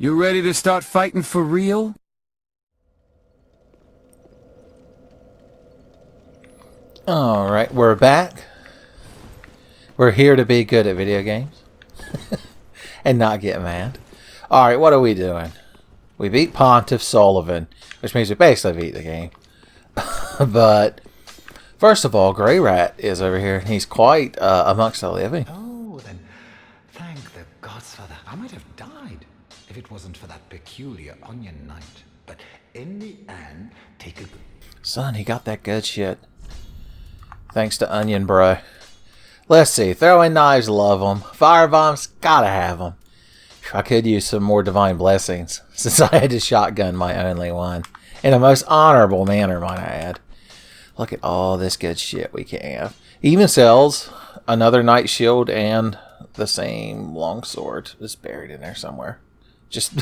You ready to start fighting for real? Alright, we're back. We're here to be good at video games. And not get mad. Alright, what are we doing? We beat Pontiff Sullivan, which means we basically beat the game. But, first of all, Grey Rat is over here, and he's quite amongst the living. Oh, then thank the gods for that. I might have died if it wasn't for that peculiar onion night. But in the end, take a... Son, he got that good shit. Thanks to Onion Bro. Let's see. Throwing knives, love them. Firebombs, gotta have them. I could use some more divine blessings, since I had to shotgun my only one. In a most honorable manner, might I add. Look at all this good shit we can have. He even sells another Knight Shield and the same longsword. It's buried in there somewhere. Just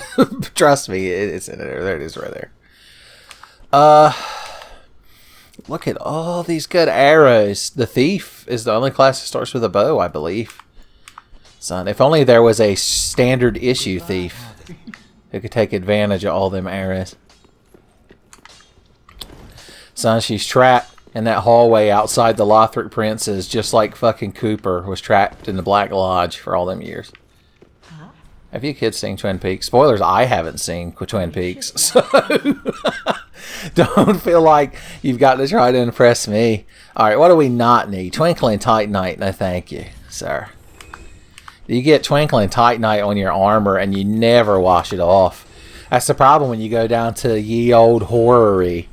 trust me, it's in there. There it is right there. Look at all these good arrows. The Thief is the only class that starts with a bow, I believe. Son, if only there was a standard issue Thief who could take advantage of all them arrows. Son, she's trapped in that hallway outside the Lothric Princes, just like fucking Cooper was trapped in the Black Lodge for all them years. Have you kids seen Twin Peaks? Spoilers, I haven't seen Twin Peaks, so don't feel like you've got to try to impress me. Alright, what do we not need? Twinkling Titanite, no thank you, sir. You get Twinkling Titanite on your armor and you never wash it off. That's the problem when you go down to ye old horror-y,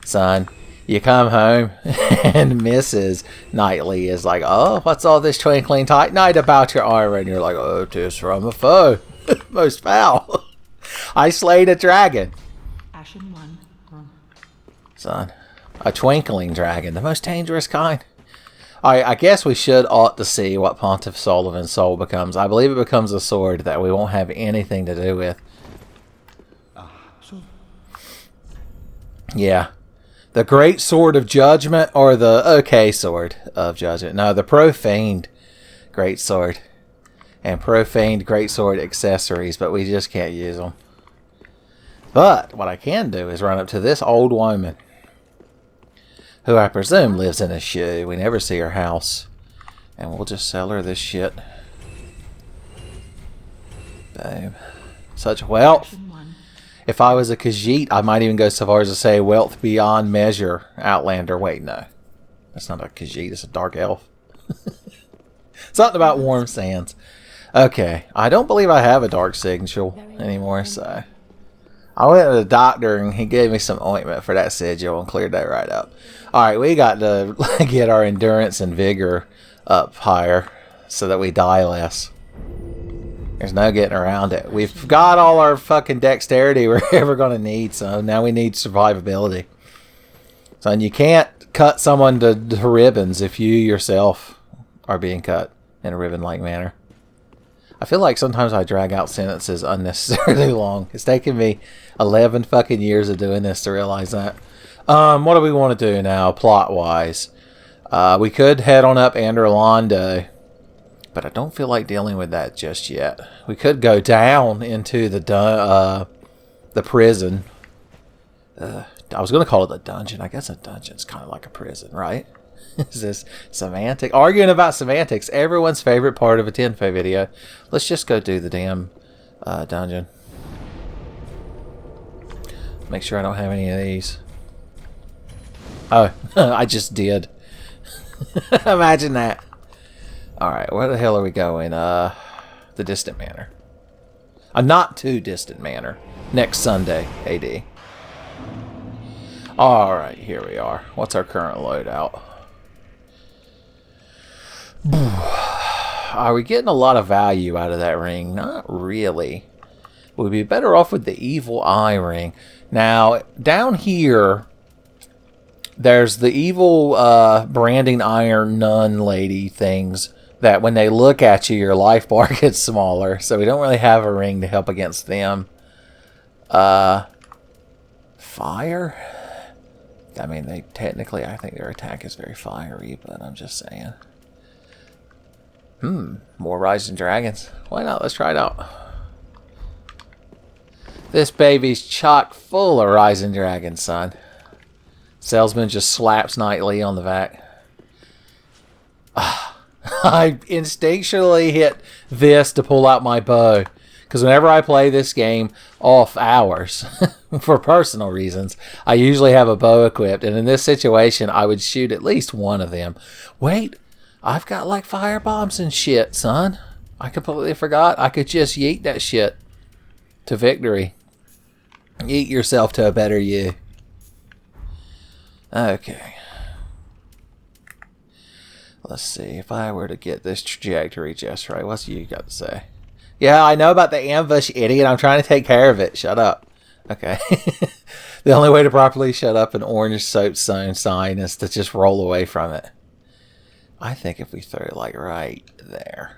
son. You come home and Mrs. Knightley is like, oh, what's all this Twinkling Titanite about your armor? And you're like, oh, 'tis from a foe. Most foul. I slayed a dragon. Ashen one. Son, a twinkling dragon, the most dangerous kind. I guess we ought to see what Pontiff Sullivan's soul becomes. I believe it becomes a sword that we won't have anything to do with. Yeah. The Great Sword of Judgment or the okay Sword of Judgment. No, the Profaned Great Sword. And Profaned Great Sword accessories, but we just can't use them. But what I can do is run up to this old woman, who I presume lives in a shoe. We never see her house. And we'll just sell her this shit. Boom. Such wealth. If I was a Khajiit, I might even go so far as to say wealth beyond measure. Outlander. Wait, no. That's not a Khajiit. It's a dark elf. Something about warm sands. Okay. I don't believe I have a dark sigil anymore, so... I went to the doctor and he gave me some ointment for that sigil and cleared that right up. Alright, we got to get our endurance and vigor up higher so that we die less. There's no getting around it. We've got all our fucking dexterity we're ever going to need, so now we need survivability. So, and you can't cut someone to ribbons if you yourself are being cut in a ribbon-like manner. I feel like sometimes I drag out sentences unnecessarily long. It's taken me 11 fucking years of doing this to realize that. What do we want to do now, plot-wise? We could head on up Anderlando, but I don't feel like dealing with that just yet. We could go down into the prison. I was going to call it a dungeon. I guess a dungeon's kind of like a prison, right? Is this semantic? Arguing about semantics. Everyone's favorite part of a Tenfey video. Let's just go do the damn dungeon. Make sure I don't have any of these. Oh, I just did. Imagine that. Alright, where the hell are we going? The distant manor. A not too distant manor. Next Sunday, AD. Alright, here we are. What's our current loadout? Are we getting a lot of value out of that ring? Not really. We'd be better off with the Evil Eye ring. Now, down here, there's the evil branding iron nun lady things that when they look at you, your life bar gets smaller. So we don't really have a ring to help against them. Fire? I mean, they technically, I think their attack is very fiery, but I'm just saying. More Rising Dragons. Why not? Let's try it out. This baby's chock full of rising dragons, son. Salesman just slaps Knightley on the back. I instinctually hit this to pull out my bow. Because whenever I play this game off hours, for personal reasons, I usually have a bow equipped. And in this situation, I would shoot at least one of them. Wait, I've got like fire bombs and shit, son. I completely forgot. I could just yeet that shit to victory. Yeet yourself to a better you. Okay. Let's see. If I were to get this trajectory just right, what's you got to say? Yeah, I know about the ambush, idiot. I'm trying to take care of it. Shut up. Okay. The only way to properly shut up an orange soap sign is to just roll away from it. I think if we throw it like right there.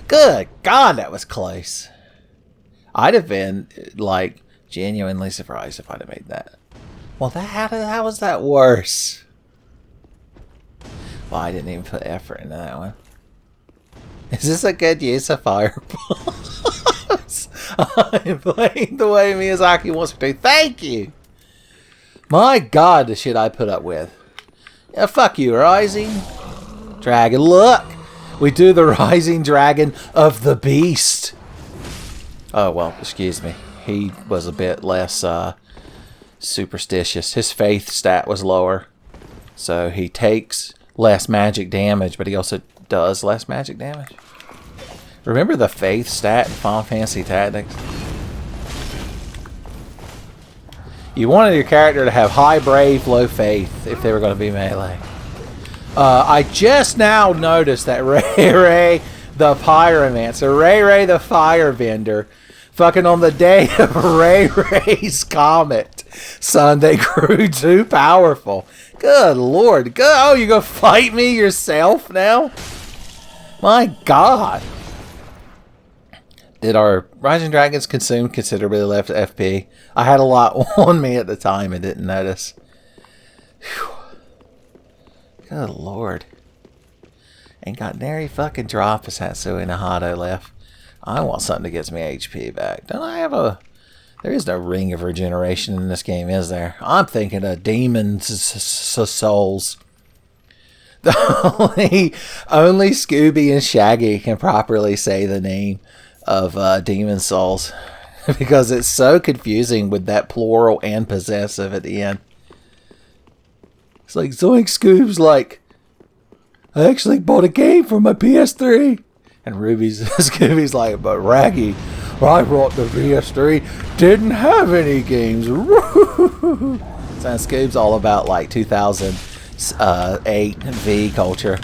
Good God, that was close. I'd have been like genuinely surprised if I'd have made that. Well, how was that worse? Well, I didn't even put effort into that one. Is this a good use of fireballs? I'm playing the way Miyazaki wants me to. Thank you! My God, the shit I put up with. Yeah, fuck you, Rising Dragon. Look! We do the Rising Dragon of the Beast. Oh, well, excuse me. He was a bit less superstitious. His faith stat was lower. So he takes less magic damage, but he also does less magic damage. Remember the faith stat in Final Fantasy Tactics? You wanted your character to have high brave, low faith if they were going to be melee. I just now noticed that Ray the Pyromancer, Ray the Firebender, fucking on the day of Ray's comet, son, they grew too powerful. Good Lord. Good. Oh, you go fight me yourself now? My God. Did our Rising Dragons consume considerably less FP? I had a lot on me at the time and didn't notice. Whew. Good Lord. Ain't got nary fucking drop of Satsui Nahado left. I want something that gets me HP back. Don't I have a... There is no ring of regeneration in this game, is there? I'm thinking of Demon's Souls. Only Scooby and Shaggy can properly say the name of Demon's Souls. Because it's so confusing with that plural and possessive at the end. It's like Zoink Scoob's like, I actually bought a game for my PS3. And Scooby's like, but Raggy, I brought the PS3, didn't have any games. So Scoob's all about like 2008 V culture.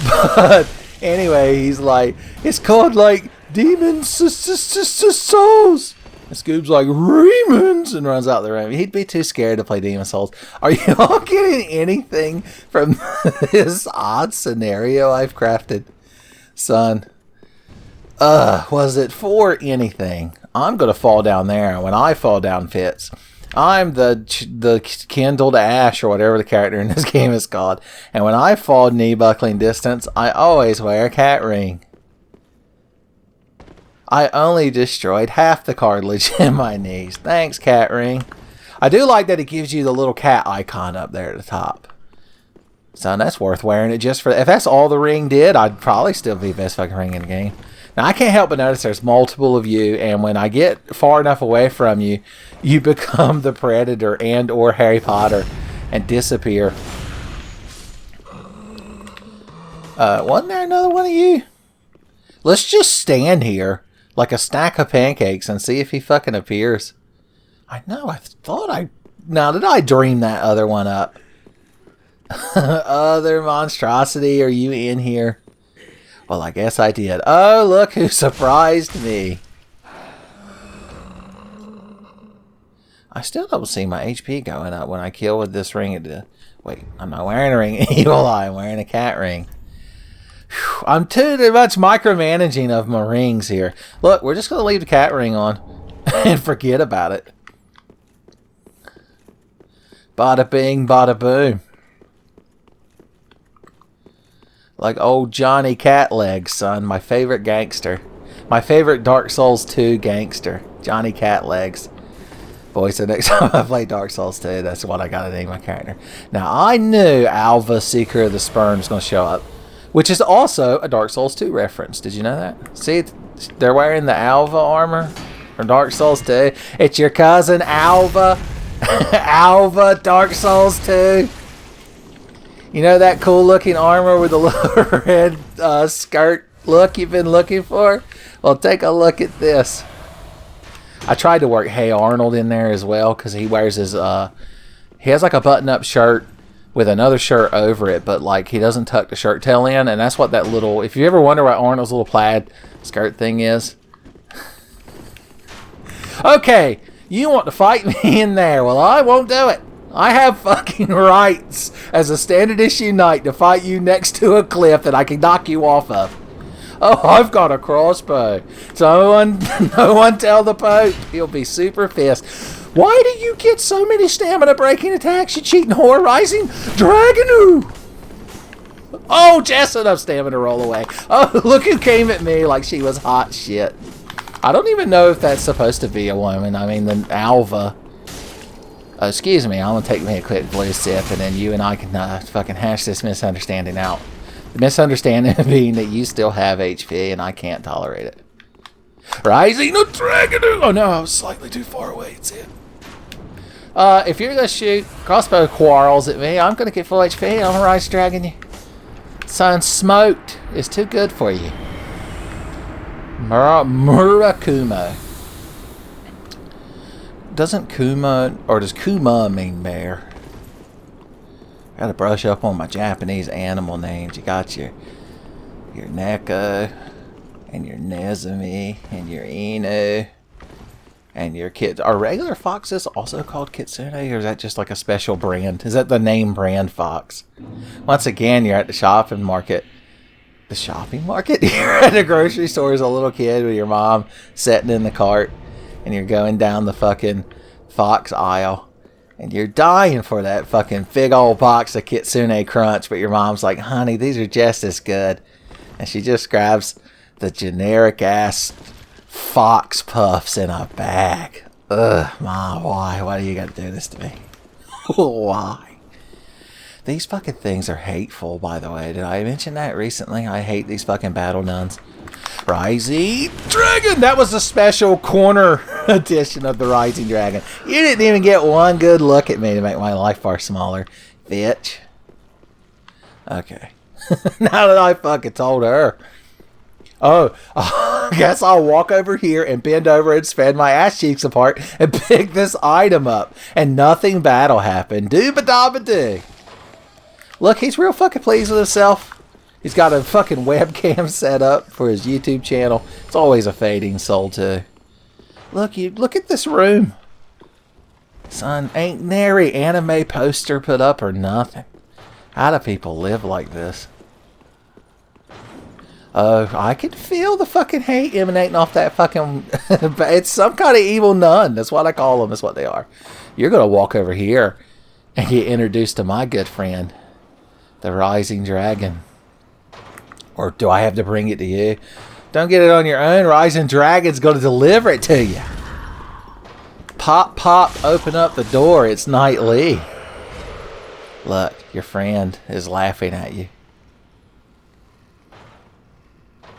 But anyway, he's like, it's called like Demon's Souls. And Scoob's like, Remons, and runs out the room. He'd be too scared to play Demon's Souls. Are you all getting anything from this odd scenario I've crafted? Son. Was it for anything? I'm gonna fall down there. When I fall down, Fitz, I'm the kindled ash or whatever the character in this game is called. And when I fall knee buckling distance, I always wear a cat ring. I only destroyed half the cartilage in my knees. Thanks, cat ring. I do like that it gives you the little cat icon up there at the top. So that's worth wearing it just for... If that's all the ring did, I'd probably still be the best fucking ring in the game. Now, I can't help but notice there's multiple of you, and when I get far enough away from you, you become the Predator and or Harry Potter and disappear. Wasn't there another one of you? Let's just stand here like a stack of pancakes and see if he fucking appears. I know, I thought I... Now, did I dream that other one up? Other monstrosity, are you in here? Well, I guess I did. Oh, look who surprised me. I still don't see my HP going up when I kill with this ring. Wait, I'm not wearing a ring. Evil Eye, I'm wearing a cat ring. Whew, I'm too much micromanaging of my rings here. Look, we're just going to leave the cat ring on and forget about it. Bada bing, bada boom. Like old Johnny Catlegs, son. My favorite gangster. My favorite Dark Souls 2 gangster, Johnny Catlegs. Boy, so next time I play Dark Souls 2, that's what I gotta name my character. Now, I knew Alva, Seeker of the Sperm, was gonna show up, which is also a Dark Souls 2 reference. Did you know that? See, they're wearing the Alva armor from Dark Souls 2. It's your cousin Alva. Alva, Dark Souls 2. You know that cool looking armor with the little red skirt look you've been looking for? Well, take a look at this. I tried to work Hey Arnold in there as well because he wears his he has like a button-up shirt with another shirt over it, but like he doesn't tuck the shirt tail in, and that's what that little, if you ever wonder what Arnold's little plaid skirt thing is. Okay, you want to fight me in there? Well, I won't do it. I have fucking rights as a standard issue knight to fight you next to a cliff that I can knock you off of. Oh, I've got a crossbow. No one tell the Pope. He'll be super pissed. Why do you get so many stamina breaking attacks, you cheating whore? Rising Dragonoo! Oh, just enough stamina roll away. Oh, look who came at me like she was hot shit. I don't even know if that's supposed to be a woman. I mean, the Alva. Oh, excuse me, I'm going to take me a quick blue sip, and then you and I can fucking hash this misunderstanding out. The misunderstanding being that you still have HP and I can't tolerate it. Rising of Dragon! Oh no, I was slightly too far away. It's it. If you're going to shoot crossbow quarrels at me, I'm going to get full HP. I'm going to Rise Dragon you. Son, smoked is too good for you. Murakumo. Doesn't Kuma, or does Kuma mean bear? Gotta brush up on my Japanese animal names. You got your Neko, and your Nezumi, and your Inu, and your kids. Are regular foxes also called Kitsune, or is that just like a special brand? Is that the name brand fox? Once again, you're at the shopping market. The shopping market? You're at a grocery store as a little kid with your mom sitting in the cart, and you're going down the fucking fox aisle. And you're dying for that fucking big old box of Kitsune Crunch, but your mom's like, honey, these are just as good. And she just grabs the generic ass Fox Puffs in a bag. Ugh, Mom, why? Why do you gotta do this to me? Why? These fucking things are hateful, by the way. Did I mention that recently? I hate these fucking battle nuns. Rising Dragon! That was a special corner edition of the Rising Dragon. You didn't even get one good look at me to make my life bar smaller, bitch. Okay. Now that I fucking told her. Oh, I guess I'll walk over here and bend over and spread my ass cheeks apart and pick this item up. And nothing bad'll happen. Doo-ba-da-ba-doo. Look, he's real fucking pleased with himself. He's got a fucking webcam set up for his YouTube channel. It's always a fading soul too. Look at this room. Son, ain't nary anime poster put up or nothing. How do people live like this? I can feel the fucking hate emanating off that fucking... It's some kind of evil nun. That's what I call them. That's what they are. You're going to walk over here and get introduced to my good friend, the Rising Dragon. Or do I have to bring it to you? Don't get it on your own. Rising Dragon's going to deliver it to you. Pop, pop, open up the door. It's Knight Lee. Look, your friend is laughing at you.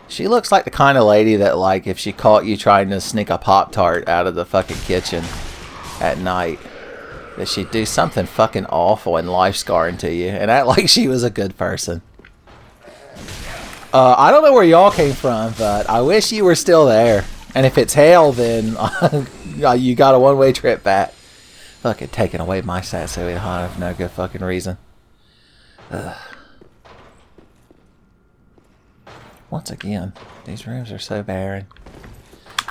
She looks like the kind of lady that, like, if she caught you trying to sneak a Pop-Tart out of the fucking kitchen at night, that she'd do something fucking awful and life-scarring to you and act like she was a good person. I don't know where y'all came from, but I wish you were still there. And if it's hell, then you got a one-way trip back. Fucking taking away my Satsui Hana for no good fucking reason. Ugh. Once again, these rooms are so barren.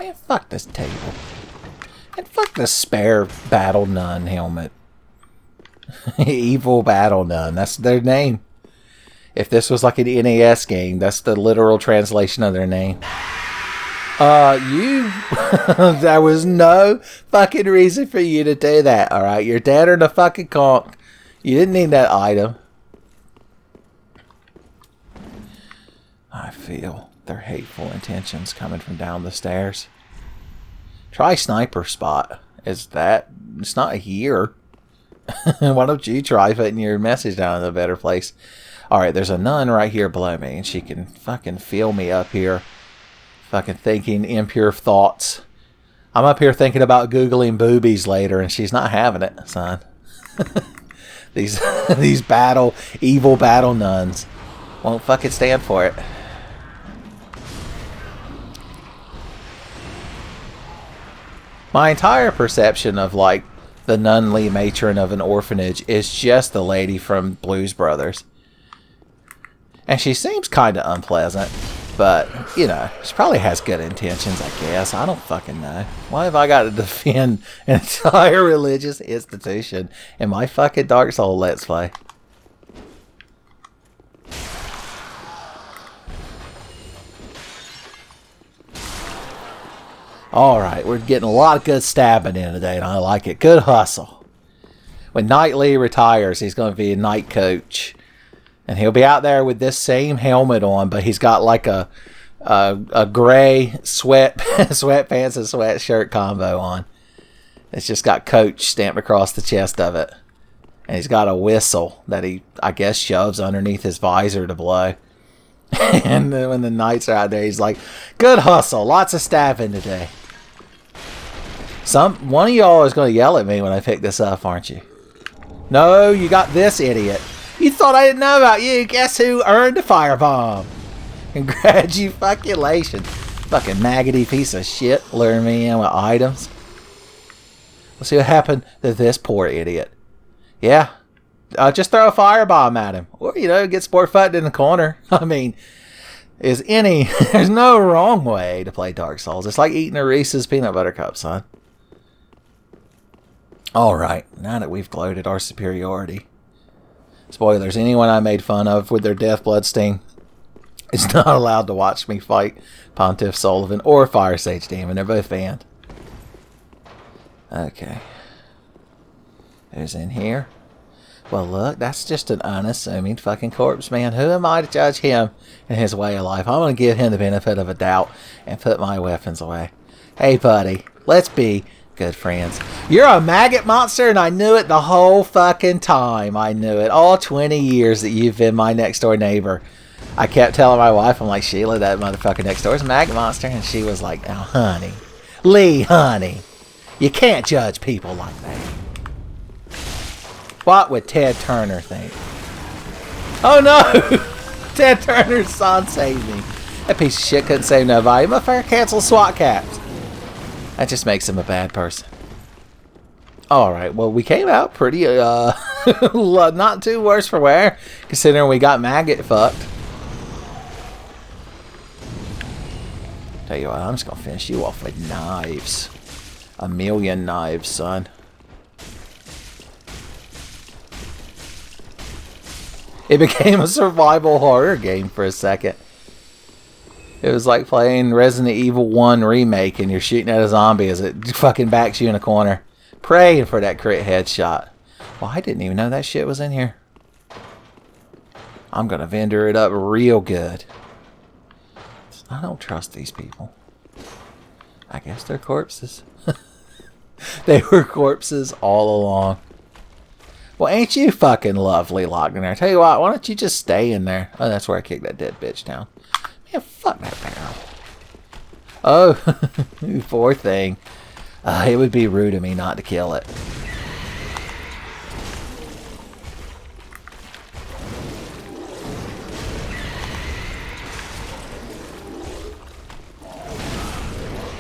Man, fuck this table. And fuck the spare Battle Nun helmet. Evil Battle Nun. That's their name. If this was like an NES game, that's the literal translation of their name. There was no fucking reason for you to do that, alright? You're dead in a fucking conch. You didn't need that item. I feel Their hateful intentions coming from down the stairs. Try sniper spot. Is that... It's not here. Why don't you try putting your message down in a better place? Alright, there's a nun right here below me, and she can fucking feel me up here. Fucking thinking impure thoughts. I'm up here thinking about Googling boobies later, and she's not having it, son. These evil battle nuns won't fucking stand for it. My entire perception of, like, the nunly matron of an orphanage is just the lady from Blues Brothers. And she seems kind of unpleasant, but, you know, she probably has good intentions, I guess. I don't fucking know. Why have I got to defend an entire religious institution in my fucking Dark Souls Let's Play? Alright, we're getting a lot of good stabbing in today, and I like it. Good hustle. When Knightley retires, he's going to be a night coach. And he'll be out there with this same helmet on, but he's got like a gray sweatpants and sweatshirt combo on. It's just got coach stamped across the chest of it. And he's got a whistle that he, I guess, shoves underneath his visor to blow. And then when the knights are out there, he's like, good hustle, lots of stabbing today. One of y'all is going to yell at me when I pick this up, aren't you? No, you got this idiot. You thought I didn't know about you. Guess who earned a firebomb? Congratulations. Fucking maggoty piece of shit. Luring me in with items. Let's see what happened to this poor idiot. Yeah. Just throw a firebomb at him. Or, you know, get sport fucked in the corner. I mean, there's no wrong way to play Dark Souls. It's like eating a Reese's peanut butter cup, son. Alright, now that we've gloated our superiority. Spoilers, anyone I made fun of with their death blood sting is not allowed to watch me fight Pontiff Sullivan or Fire Sage Demon. They're both banned. Okay. Who's in here? Well, look, that's just an unassuming fucking corpse man. Who am I to judge him and his way of life? I'm going to give him the benefit of a doubt and put my weapons away. Hey, buddy, let's be good friends. You're a maggot monster, and I knew it the whole fucking time. I knew it. All 20 years that you've been my next door neighbor. I kept telling my wife, I'm like, Sheila, that motherfucker next door is a maggot monster. And she was like, now, honey, Lee, honey, you can't judge people like that. What would Ted Turner think? Oh no! Ted Turner's son saved me. That piece of shit couldn't save nobody. Motherfucker canceled SWAT caps. That just makes him a bad person. Alright, well, we came out pretty, not too worse for wear, considering we got maggot fucked. Tell you what, I'm just gonna finish you off with knives. A million knives, son. It became a survival horror game for a second. It was like playing Resident Evil 1 Remake and you're shooting at a zombie as it fucking backs you in a corner. Praying for that crit headshot. Well, I didn't even know that shit was in here. I'm gonna vendor it up real good. I don't trust these people. I guess they're corpses. They were corpses all along. Well, ain't you fucking lovely locked in there? Tell you what, why don't you just stay in there? Oh, that's where I kicked that dead bitch down. Man, fuck that barrel. Oh, poor thing. It would be rude of me not to kill it.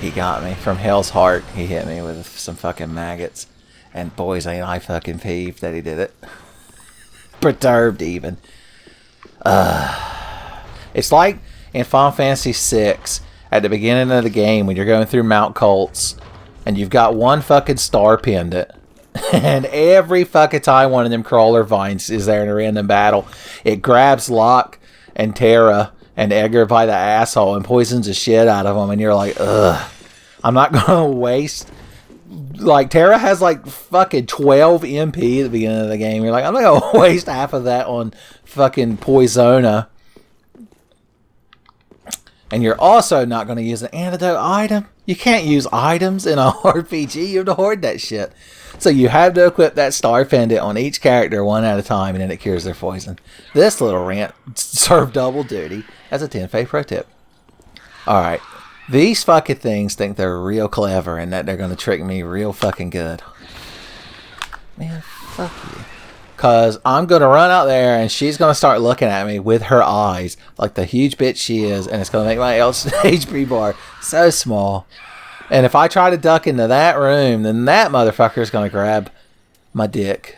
He got me. From Hell's Heart, he hit me with some fucking maggots. And boys, ain't I fucking peeved that he did it. Perturbed, even. It's like in Final Fantasy VI, at the beginning of the game, when you're going through Mount Colts, and you've got one fucking star pendant, and every fucking time one of them crawler vines is there in a random battle, it grabs Locke and Terra and Edgar by the asshole and poisons the shit out of them, and you're like, ugh. I'm not gonna waste... Like, Terra has like fucking 12 MP at the beginning of the game. You're like, I'm not gonna waste half of that on fucking Poisona. And you're also not going to use an antidote item. You can't use items in a RPG. You have to hoard that shit. So you have to equip that star pendant on each character one at a time, and then it cures their poison. This little rant served double duty as a Tenfey pro tip. Alright. These fucking things think they're real clever and that they're going to trick me real fucking good. Man, fuck you. Because I'm going to run out there and she's going to start looking at me with her eyes like the huge bitch she is. And it's going to make my HP bar so small. And if I try to duck into that room, then that motherfucker is going to grab my dick.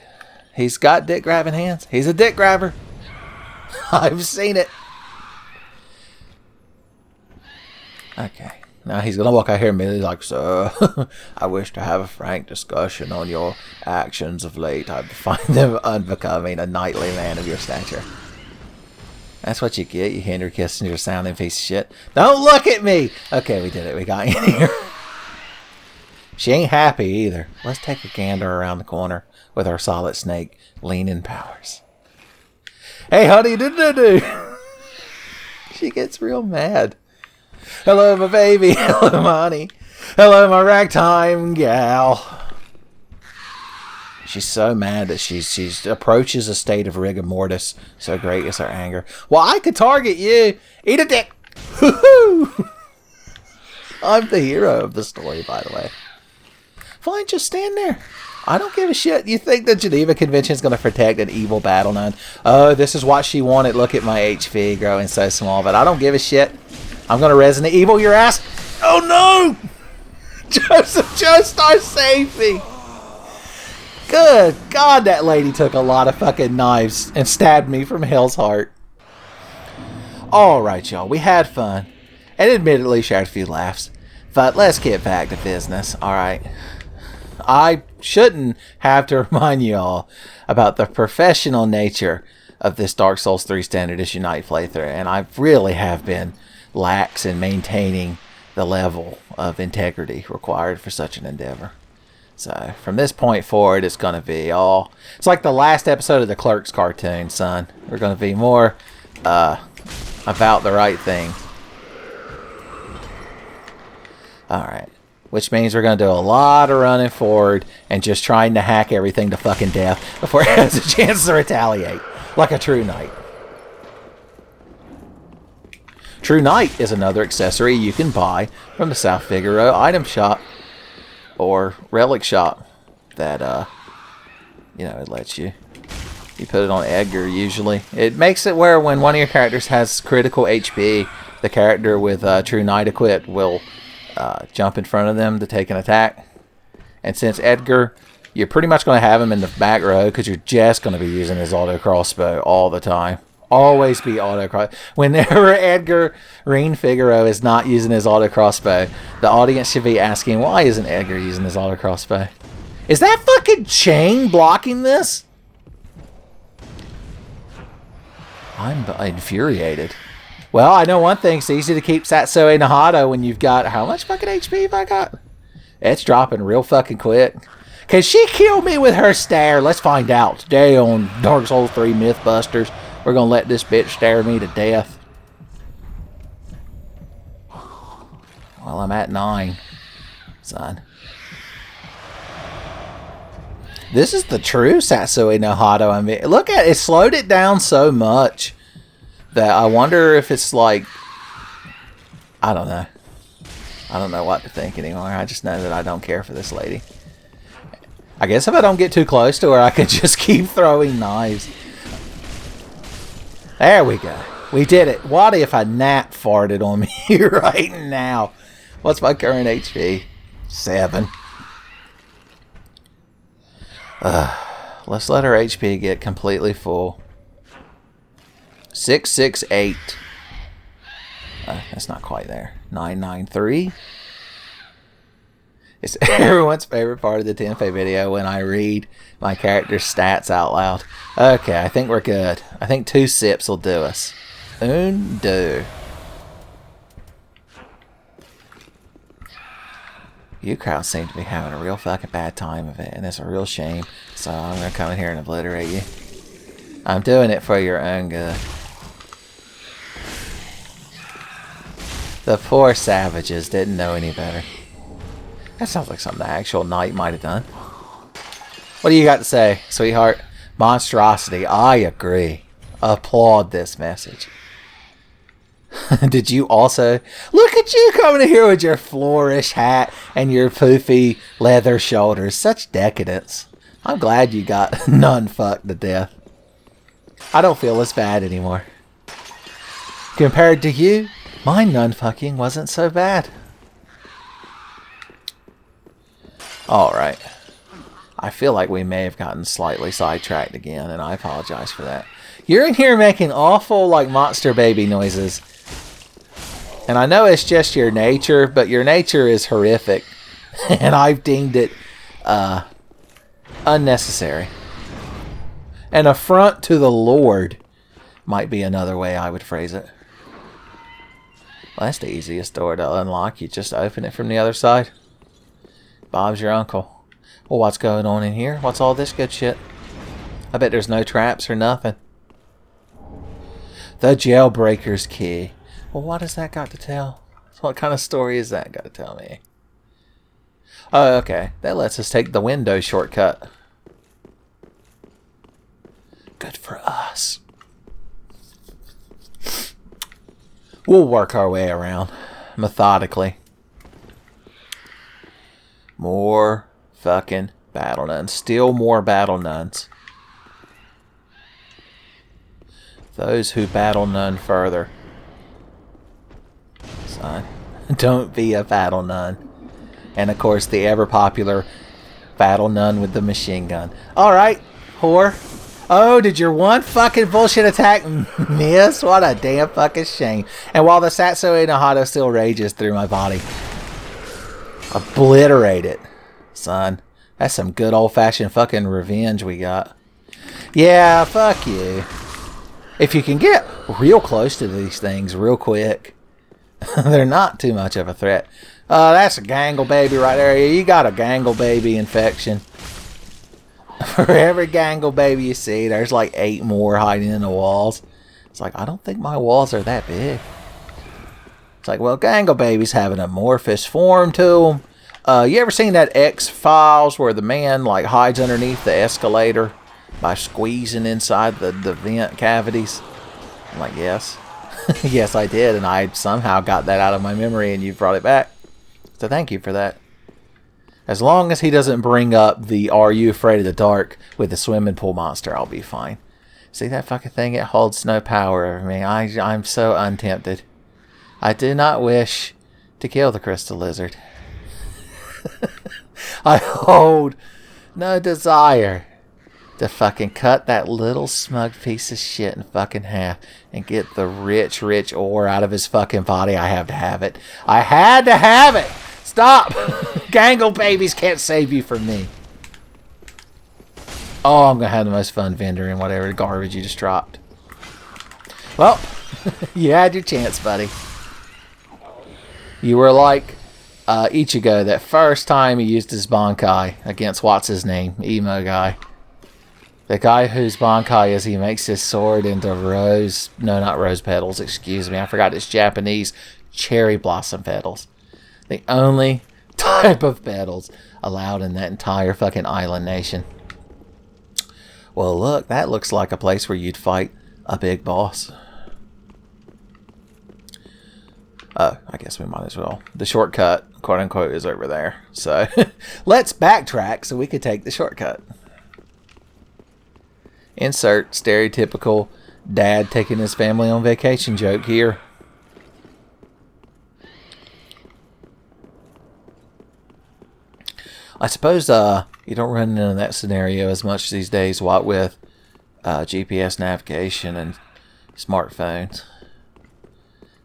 He's got dick grabbing hands. He's a dick grabber. I've seen it. Okay. Now he's going to walk out here immediately like, "Sir, I wish to have a frank discussion on your actions of late. I find them unbecoming, a knightly man of your stature." That's what you get, you Henry Kissinger sounding piece of shit. Don't look at me! Okay, we did it. We got in here. She ain't happy either. Let's take a gander around the corner with our solid snake leaning powers. Hey, honey, do. She gets real mad. Hello, my baby. Hello, my honey. Hello, my ragtime gal. She's so mad that she approaches a state of rigor mortis. So great is her anger. Well, I could target you. Eat a dick. Woohoo! I'm the hero of the story, by the way. Fine, just stand there. I don't give a shit. You think the Geneva Convention is going to protect an evil battle nun? Oh, this is what she wanted. Look at my HP growing so small, but I don't give a shit. I'm going to Resident Evil your ass. Oh, no! Joseph Joestar, save me! Good God, that lady took a lot of fucking knives and stabbed me from hell's heart. Alright, y'all. We had fun. And admittedly shared a few laughs. But let's get back to business. Alright. I shouldn't have to remind you all about the professional nature of this Dark Souls 3 Standard Issue Night playthrough. And I really have been lax in maintaining the level of integrity required for such an endeavor. So from this point forward, it's going to be all... It's like the last episode of the Clerks cartoon, son. We're going to be more about the right thing. Alright. Which means we're going to do a lot of running forward and just trying to hack everything to fucking death before it has a chance to retaliate. Like a true knight. True Knight is another accessory you can buy from the South Figaro item shop or relic shop that, you know, it lets you put it on Edgar usually. It makes it where when one of your characters has critical HP, the character with True Knight equipped will jump in front of them to take an attack. And since Edgar, you're pretty much going to have him in the back row because you're just going to be using his auto crossbow all the time. Always be auto crossbow. Whenever Edgar Reen Figaro is not using his auto crossbow, the audience should be asking, why isn't Edgar using his auto crossbow? Is that fucking chain blocking this? I'm infuriated. Well, I know one thing. It's easy to keep Satsui Nahado when you've got... How much fucking HP have I got? It's dropping real fucking quick. Can she kill me with her stare? Let's find out. Today on Dark Souls 3 Mythbusters, we're going to let this bitch stare me to death. Well, I'm at 9, son. This is the true Satsui Nahado. I mean, look at it. It slowed it down so much that I wonder if it's like... I don't know. I don't know what to think anymore. I just know that I don't care for this lady. I guess if I don't get too close to her, I can just keep throwing knives. There we go. We did it. What if a gnat farted on me right now? What's my current HP? 7. Let's let her HP get completely full. 668. That's not quite there. 993. It's everyone's favorite part of the Tenfey video when I read my character's stats out loud. Okay, I think we're good. I think 2 sips will do us. Un, deux. You crowds seem to be having a real fucking bad time of it, and it's a real shame. So I'm going to come in here and obliterate you. I'm doing it for your own good. The poor savages didn't know any better. That sounds like something the actual knight might have done. What do you got to say, sweetheart? Monstrosity. I agree. Applaud this message. Did you also... Look at you coming in here with your flourish hat and your poofy leather shoulders. Such decadence. I'm glad you got nun fucked to death. I don't feel as bad anymore. Compared to you, my nun fucking wasn't so bad. Alright. I feel like we may have gotten slightly sidetracked again, and I apologize for that. You're in here making awful, like, monster baby noises. And I know it's just your nature, but your nature is horrific. And I've deemed it unnecessary. An affront to the Lord might be another way I would phrase it. Well, that's the easiest door to unlock. You just open it from the other side. Bob's your uncle. Well, what's going on in here? What's all this good shit? I bet there's no traps or nothing. The jailbreaker's key. Well, what has that got to tell? What kind of story is that got to tell me? Oh, okay. That lets us take the window shortcut. Good for us. We'll work our way around methodically. More fucking battle nuns. Still more battle nuns. Those who battle none further. Son, don't be a battle nun. And of course the ever popular battle nun with the machine gun. Alright, whore. Oh, did your one fucking bullshit attack miss? What a damn fucking shame. And while the Satsu Inohata still rages through my body. Obliterate it. Son, that's some good old-fashioned fucking revenge we got. Yeah, fuck you. If you can get real close to these things real quick, they're not too much of a threat. That's a gangle baby right there. You got a gangle baby infection. For every gangle baby you see, there's like 8 more hiding in the walls. It's like, I don't think my walls are that big. It's like, well, gangle babies have an amorphous form to them. You ever seen that X-Files where the man like hides underneath the escalator by squeezing inside the vent cavities? I'm like, yes. Yes, I did, and I somehow got that out of my memory, and you brought it back. So thank you for that. As long as he doesn't bring up the "Are you afraid of the dark" with the swimming pool monster, I'll be fine. See that fucking thing? It holds no power over me. I'm so untempted. I do not wish to kill the crystal lizard. I hold no desire to fucking cut that little smug piece of shit in fucking half and get the rich ore out of his fucking body. I have to have it. I had to have it! Stop! Gangle babies can't save you from me. Oh, I'm gonna have the most fun vending whatever garbage you just dropped. Well, you had your chance, buddy. You were like Ichigo that first time he used his Bankai against what's his name? Emo guy. The guy whose Bankai is he makes his sword into rose... No, not rose petals, excuse me. I forgot it's Japanese cherry blossom petals. The only type of petals allowed in that entire fucking island nation. Well, look, that looks like a place where you'd fight a big boss. I guess we might as well. The shortcut, quote unquote, is over there. So, let's backtrack so we could take the shortcut. Insert stereotypical dad taking his family on vacation joke here. I suppose you don't run into that scenario as much these days, what with GPS navigation and smartphones.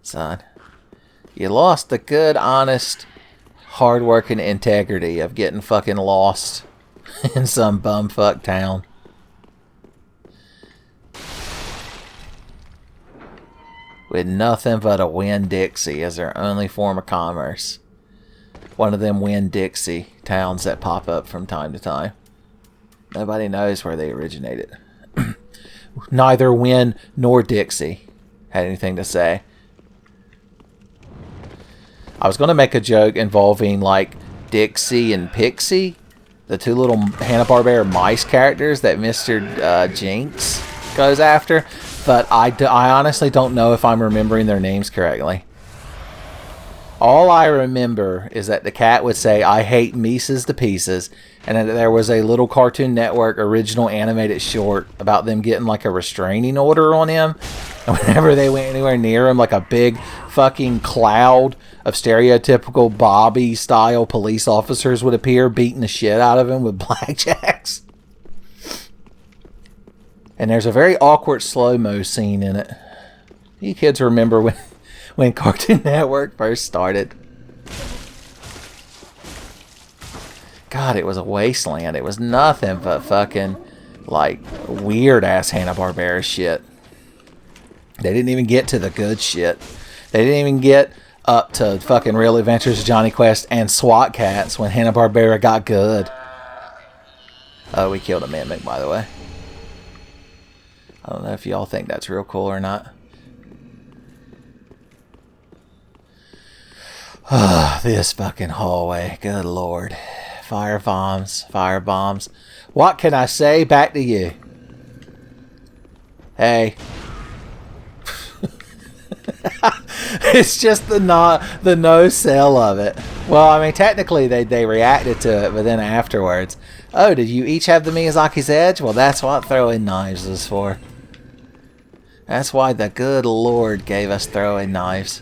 Son, you lost the good, honest, hard-working integrity of getting fucking lost in some bumfuck town. With nothing but a Winn-Dixie as their only form of commerce. One of them Winn-Dixie towns that pop up from time to time. Nobody knows where they originated. Neither Winn nor Dixie had anything to say. I was going to make a joke involving like Dixie and Pixie, the two little Hanna-Barbera mice characters that Mr. Jinx goes after, but I honestly don't know if I'm remembering their names correctly. All I remember is that the cat would say, "I hate Mises to pieces," and that there was a little Cartoon Network original animated short about them getting like a restraining order on him. And whenever they went anywhere near him, like a big fucking cloud of stereotypical Bobby-style police officers would appear, beating the shit out of him with blackjacks. And there's a very awkward slow-mo scene in it. You kids remember when Cartoon Network first started? God, it was a wasteland. It was nothing but fucking, like, weird-ass Hanna-Barbera shit. They didn't even get to the good shit. They didn't even get up to fucking Real Adventures of Johnny Quest and SWAT Cats when Hanna-Barbera got good. Oh, we killed a mimic, by the way. I don't know if y'all think that's real cool or not. This fucking hallway. Good lord. Fire bombs. Fire bombs. What can I say? Back to you. Hey. It's just the no sell of it. Well, I mean, technically they reacted to it, but then afterwards, oh, did you each have the Miyazaki's Edge? Well, that's what throwing knives is for. That's why the good Lord gave us throwing knives.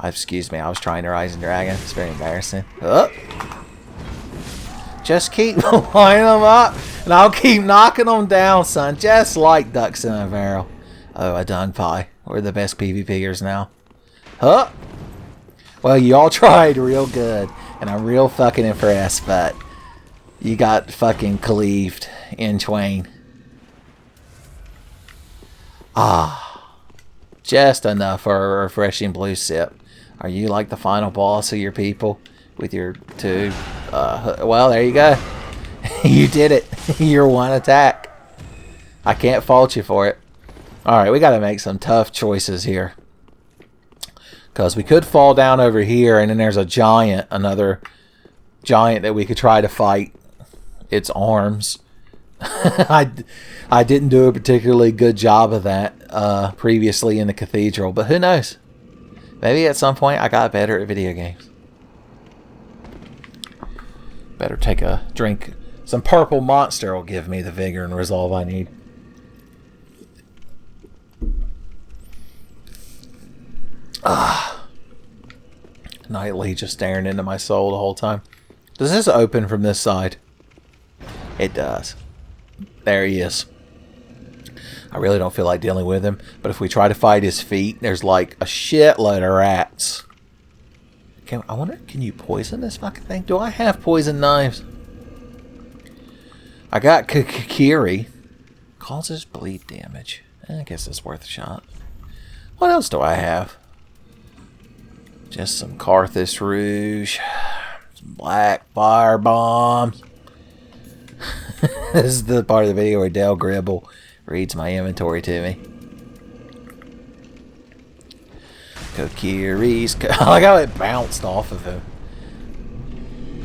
Excuse me, I was trying to Rise and Dragon. It's very embarrassing. Oh. Just keep lining them up, and I'll keep knocking them down, son. Just like ducks in a barrel. Oh, a dung pie. We're the best PvPers now. Huh? Well, you all tried real good, and I'm real fucking impressed, but you got fucking cleaved in twain. Just enough for a refreshing blue sip. Are you like the final boss of your people with your two? Well, there you go. You did it. Your one attack. I can't fault you for it. Alright, we got to make some tough choices here. Because we could fall down over here, and then there's a giant, another giant that we could try to fight. Its arms. I didn't do a particularly good job of that previously in the cathedral, but who knows? Maybe at some point I got better at video games. Better take a drink. Some purple monster will give me the vigor and resolve I need. Nightly just staring into my soul the whole time. Does this open from this side? It does. There he is. I really don't feel like dealing with him, but if we try to fight his feet, there's like a shitload of rats. I wonder, can you poison this fucking thing? Do I have poison knives? I got Kikiri. Causes bleed damage. I guess it's worth a shot. What else do I have? Just some Carthus Rouge. Some black fire bombs. This is the part of the video where Del Gribble reads my inventory to me. Kokiri's. I like how it bounced off of him.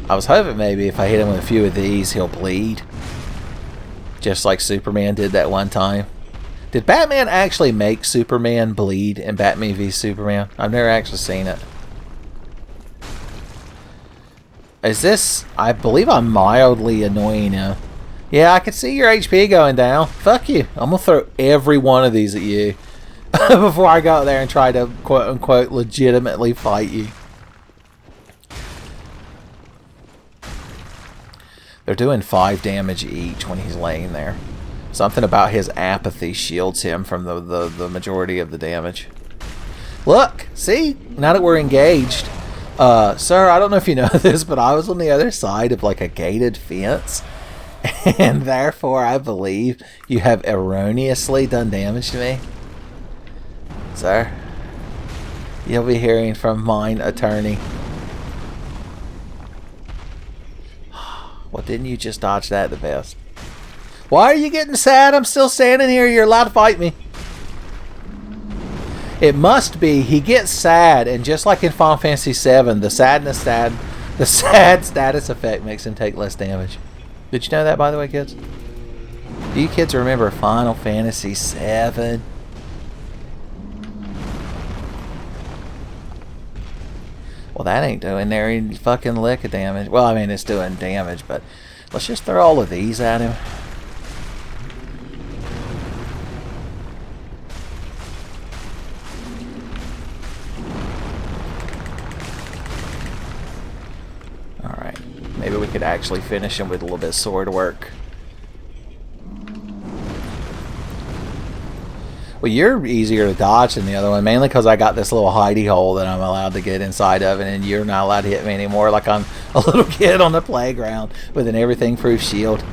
I was hoping maybe if I hit him with a few of these, he'll bleed. Just like Superman did that one time. Did Batman actually make Superman bleed in Batman v Superman? I've never actually seen it. Is this... I believe I'm mildly annoying him. Yeah, I can see your HP going down. Fuck you. I'm going to throw every one of these at you before I go out there and try to quote-unquote legitimately fight you. They're doing 5 damage each when he's laying there. Something about his apathy shields him from the majority of the damage. Look! See? Now that we're engaged... sir, I don't know if you know this, but I was on the other side of like a gated fence. And therefore, I believe you have erroneously done damage to me. Sir, you'll be hearing from mine attorney. Well, didn't you just dodge that the best? Why are you getting sad? I'm still standing here. You're allowed to fight me. It must be he gets sad, and just like in Final Fantasy VII, the sad status effect makes him take less damage. Did you know that, by the way, kids? Do you kids remember Final Fantasy VII? Well, that ain't doing there any fucking lick of damage. Well, I mean, it's doing damage, but let's just throw all of these at him. Alright. Maybe we could actually finish him with a little bit of sword work. Well, you're easier to dodge than the other one, mainly because I got this little hidey hole that I'm allowed to get inside of, and you're not allowed to hit me anymore like I'm a little kid on the playground with an everything-proof shield.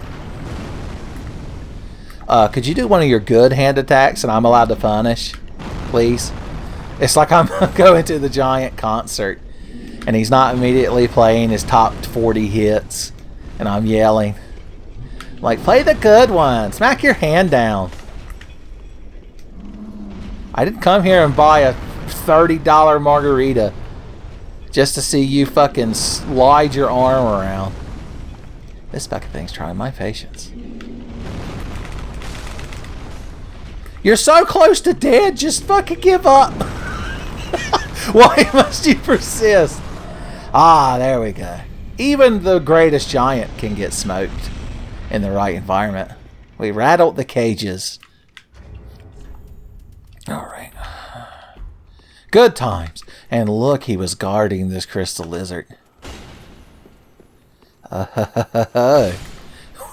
Could you do one of your good hand attacks and I'm allowed to punish? Please? It's like I'm going to the giant concert, and he's not immediately playing his top 40 hits, and I'm yelling. Like, play the good one! Smack your hand down! I didn't come here and buy a $30 margarita just to see you fucking slide your arm around. This fucking thing's trying my patience. You're so close to dead, just fucking give up. Why must you persist? Ah, there we go. Even the greatest giant can get smoked in the right environment. We rattled the cages. Alright. Good times. And look, he was guarding this crystal lizard. Where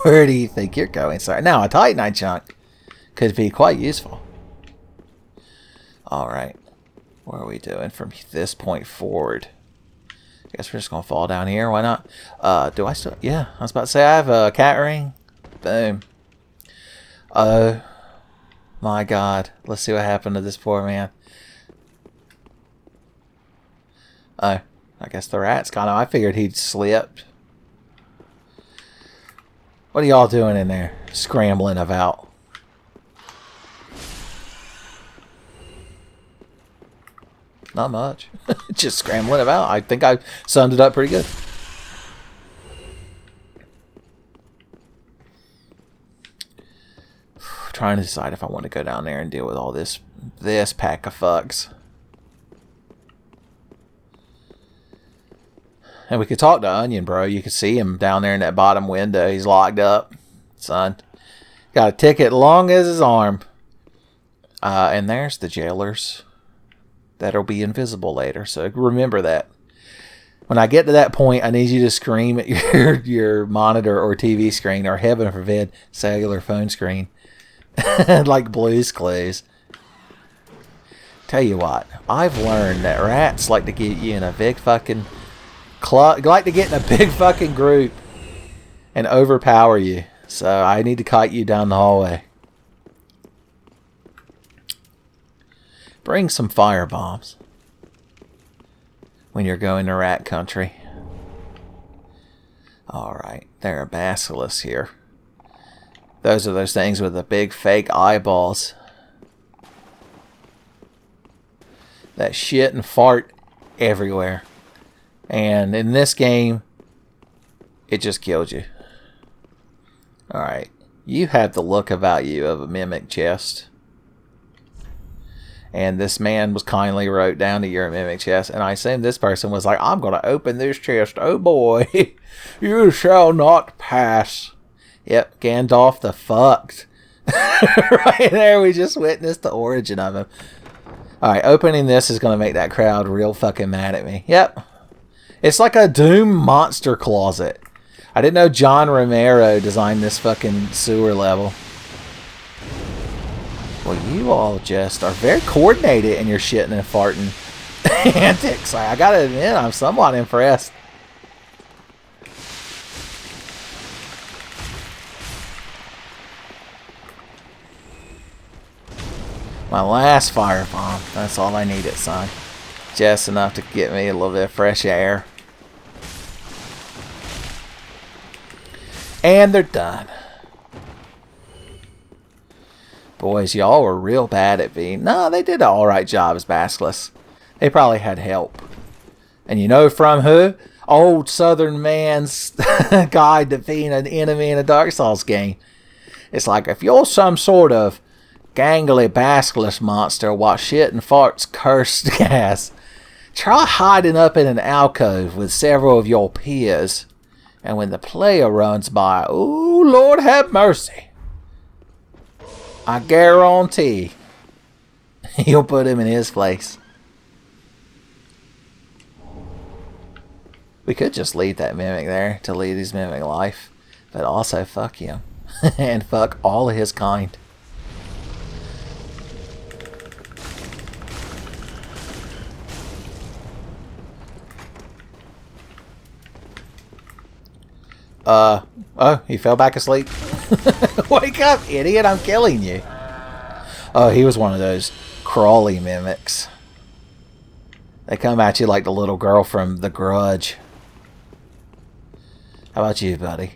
do you think you're going, sir? Now, a Titanite chunk could be quite useful. Alright. What are we doing from this point forward? I guess we're just going to fall down here. Why not? Do I still... Yeah, I was about to say I have a cat ring. Boom. Oh. My God. Let's see what happened to this poor man. Oh. I guess the rat's gone. I figured he'd slipped. What are y'all doing in there? Scrambling about. Not much. Just scrambling about. I think I summed it up pretty good. Trying to decide if I want to go down there and deal with all this pack of fucks. And we could talk to Onion, bro. You could see him down there in that bottom window. He's locked up, son. Got a ticket long as his arm. And there's the jailers. That'll be invisible later, so remember that. When I get to that point, I need you to scream at your monitor or TV screen, or heaven forbid, cellular phone screen. Like Blue's Clues. Tell you what, I've learned that rats like to get you in a big fucking like to get in a big fucking group and overpower you. So I need to kite you down the hallway. Bring some fire bombs when you're going to rat country. Alright, there are basilisks here. Those are those things with the big fake eyeballs that shit and fart everywhere. And in this game, it just killed you. Alright, you have the look about you of a mimic chest. And this man was kindly wrote down to your mimic chest. And I assume this person was like, I'm going to open this chest. Oh boy, you shall not pass. Yep, Gandalf the fucked. Right there, we just witnessed the origin of him. Alright, opening this is going to make that crowd real fucking mad at me. Yep. It's like a Doom monster closet. I didn't know John Romero designed this fucking sewer level. Well, you all just are very coordinated in your shitting and farting antics. I gotta admit, I'm somewhat impressed. My last firebomb. That's all I needed, son. Just enough to get me a little bit of fresh air. And they're done. Boys, y'all were real bad at being... No, they did an alright job as Basilisks. They probably had help. And you know from who? Old Southern man's guide to being an enemy in a Dark Souls game. It's like, if you're some sort of gangly basilisk monster what shit and farts cursed gas, try hiding up in an alcove with several of your peers. And when the player runs by, ooh, Lord have mercy, I guarantee you'll put him in his place. We could just leave that mimic there to lead his mimic life, but also fuck him and fuck all of his kind. Oh, he fell back asleep. Wake up, idiot, I'm killing you. Oh, he was one of those crawly mimics. They come at you like the little girl from The Grudge. How about you, buddy?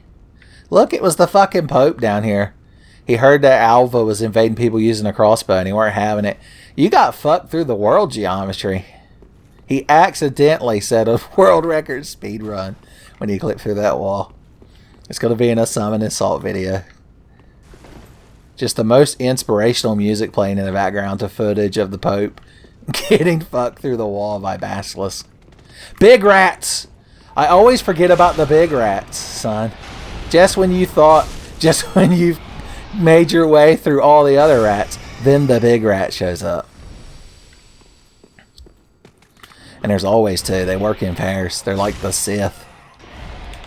Look, it was the fucking Pope down here. He heard that Alva was invading people using a crossbow and he weren't having it. You got fucked through the world geometry. He accidentally set a world record speed run when he clipped through that wall. It's going to be in a summon assault video. Just the most inspirational music playing in the background to footage of the Pope getting fucked through the wall by Basilisk. Big rats! I always forget about the big rats, son. Just when you've made your way through all the other rats, then the big rat shows up. And there's always two. They work in pairs. They're like the Sith.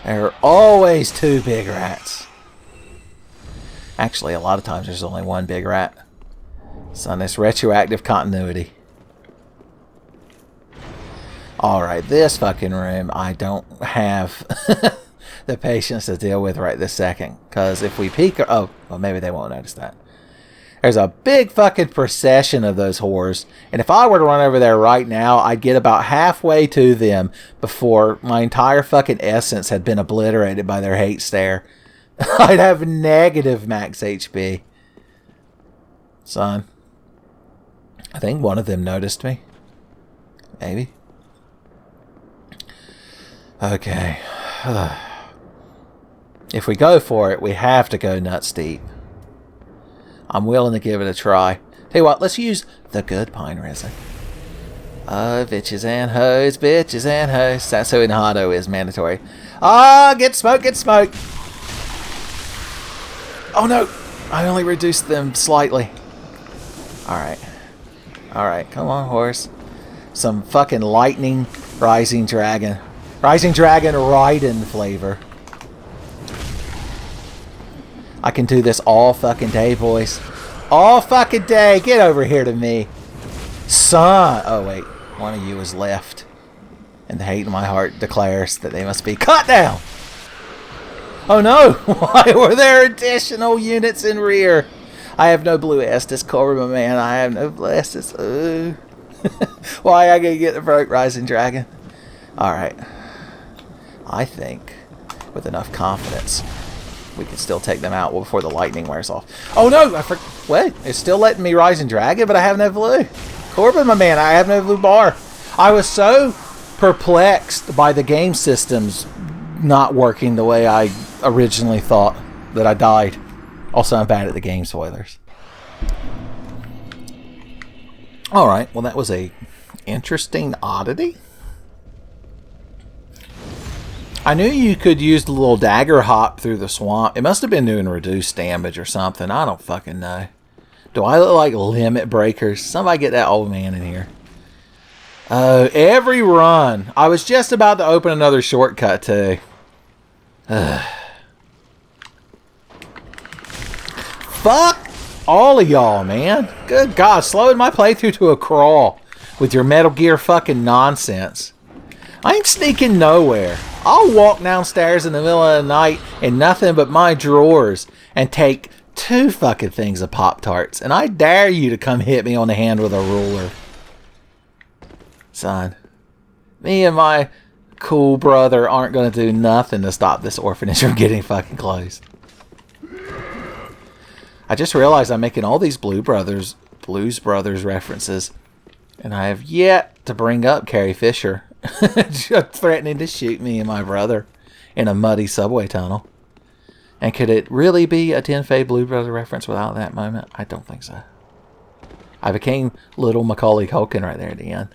There are always two big rats. Actually, a lot of times there's only one big rat. Son, this retroactive continuity. Alright, this fucking room I don't have the patience to deal with right this second. Because if we peek... Oh, well, maybe they won't notice that. There's a big fucking procession of those whores. And if I were to run over there right now, I'd get about halfway to them before my entire fucking essence had been obliterated by their hate stare. I'd have negative max HP. Son. I think one of them noticed me. Maybe. Okay. If we go for it, we have to go nuts deep. I'm willing to give it a try. Tell you what, let's use the good pine resin. Oh, bitches and hoes, bitches and hoes. Satsu and Hado is mandatory. Ah, get smoke, get smoke. Oh no, I only reduced them slightly. Alright. Alright, come on, horse. Some fucking lightning rising dragon. Rising dragon Raiden flavor. I can do this all fucking day, boys. All fucking day. Get over here to me. Son. Oh, wait. One of you is left. And the hate in my heart declares that they must be cut down. Oh, no. Why were there additional units in rear? I have no blue Estus, Cobra, my man. I have no blue Estus. Ooh. Why I gotta get the broke Rising Dragon? Alright. I think with enough confidence we can still take them out before the lightning wears off. Oh no! Wait, it's still letting me Rising Dragon, but I have no blue. Corbin, my man, I have no blue bar. I was so perplexed by the game systems not working the way I originally thought that I died. Also, I'm bad at the game spoilers. Alright, well that was a interesting oddity. I knew you could use the little dagger hop through the swamp. It must have been doing reduced damage or something. I don't fucking know. Do I look like limit breakers? Somebody get that old man in here. Every run. I was just about to open another shortcut too. Fuck all of y'all, man. Good God, slowing my playthrough to a crawl with your Metal Gear fucking nonsense. I ain't sneaking nowhere. I'll walk downstairs in the middle of the night in nothing but my drawers and take 2 fucking things of Pop-Tarts. And I dare you to come hit me on the hand with a ruler. Son, me and my cool brother aren't going to do nothing to stop this orphanage from getting fucking closed. I just realized I'm making all these Blues Brothers references, and I have yet to bring up Carrie Fisher just threatening to shoot me and my brother in a muddy subway tunnel. And could it really be a Tenfey Blues Brothers reference without that moment? I don't think so. I became little Macaulay Culkin right there at the end.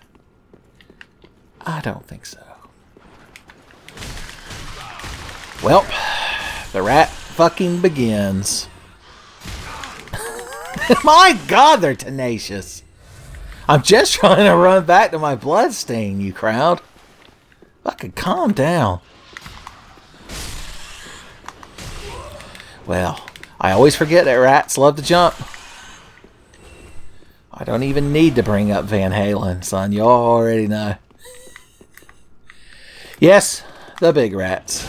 I don't think so. Well, the rat fucking begins. My God, they're tenacious. I'm just trying to run back to my bloodstain, you crowd. Fucking calm down. Well, I always forget that rats love to jump. I don't even need to bring up Van Halen, son. You already know. Yes, the big rats.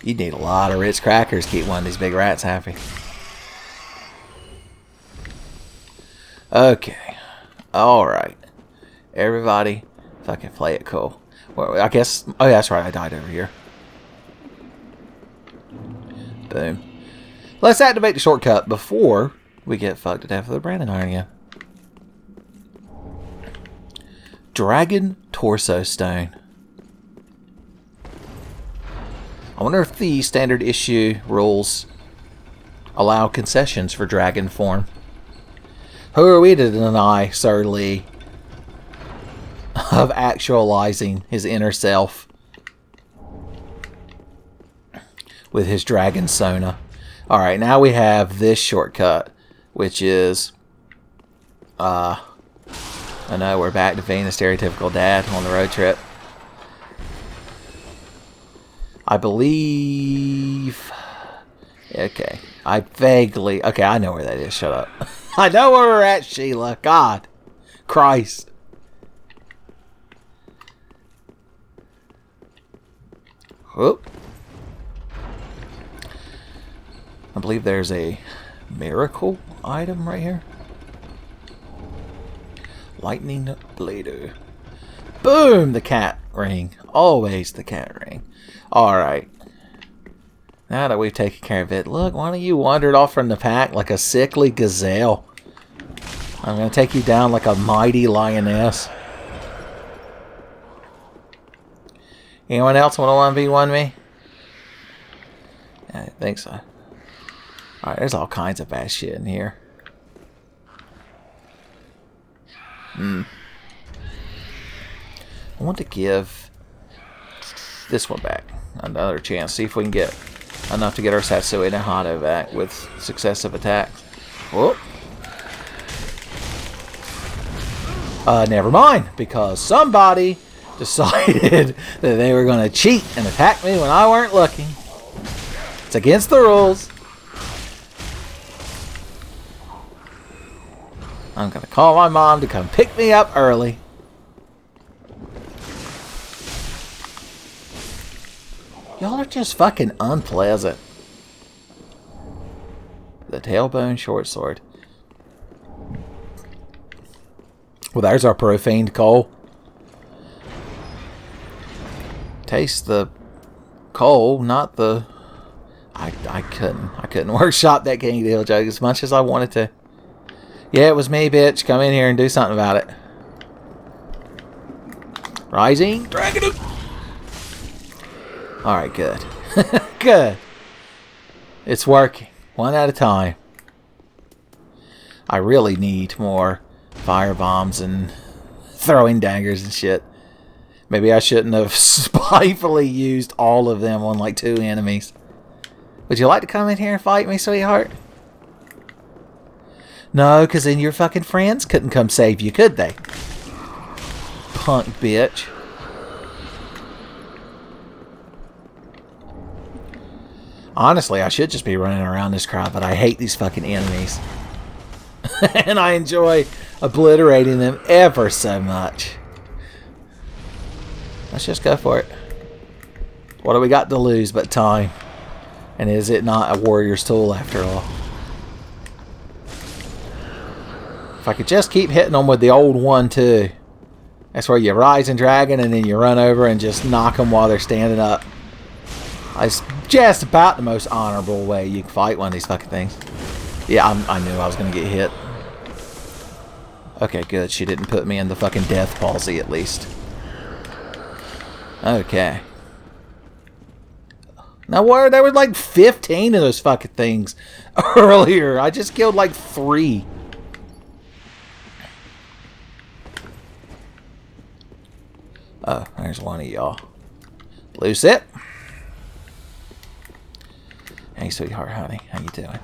You need a lot of Ritz crackers to keep one of these big rats happy. Okay. Alright. Everybody, fucking play it cool. Well, I guess... Oh, yeah, that's right. I died over here. Boom. Let's activate the shortcut before we get fucked to death with the branding iron again. Dragon Torso Stone. I wonder if the standard issue rules allow concessions for dragon form. Who are we to deny Sir Lee of actualizing his inner self with his dragon sona? Alright, now we have this shortcut, which is... I know, we're back to being the stereotypical dad on the road trip. I believe... Okay, I vaguely... Okay, I know where that is, shut up. I know where we're at, Sheila. God. Christ. Whoop. I believe there's a miracle item right here. Lightning Blader. Boom! The cat ring. Always the cat ring. Alright. Now that we've taken care of it, look, one of you wandered off from the pack like a sickly gazelle. I'm going to take you down like a mighty lioness. Anyone else want to 1v1 me? I don't think so. Alright, there's all kinds of bad shit in here. I want to give this one back another chance. See if we can get enough to get our Satsui and Hado back with successive attacks. Whoop. Never mind, because somebody decided that they were going to cheat and attack me when I weren't looking. It's against the rules. I'm going to call my mom to come pick me up early. Y'all are just fucking unpleasant. The tailbone short sword. Well, there's our profaned coal. Taste the coal, not the... I couldn't workshop that King Deal joke as much as I wanted to. Yeah, it was me, bitch. Come in here and do something about it. Rising Dragon. Alright, good. Good. It's working. One at a time. I really need more fire bombs and throwing daggers and shit. Maybe I shouldn't have spitefully used all of them on like 2 enemies. Would you like to come in here and fight me, sweetheart? No, because then your fucking friends couldn't come save you, could they? Punk bitch. Honestly, I should just be running around this crowd, but I hate these fucking enemies. And I enjoy obliterating them ever so much. Let's just go for it. What do we got to lose but time? And is it not a warrior's tool after all? If I could just keep hitting them with the old 1-2. That's where you rise and dragon and then you run over and just knock them while they're standing up. It's just about the most honorable way you can fight one of these fucking things. Yeah, I knew I was going to get hit. Okay, good. She didn't put me in the fucking death palsy, at least. Okay. Now, what? There were like 15 of those fucking things earlier. I just killed like 3. Oh, there's one of y'all. Loose it. Hey, sweetheart, honey. How you doing?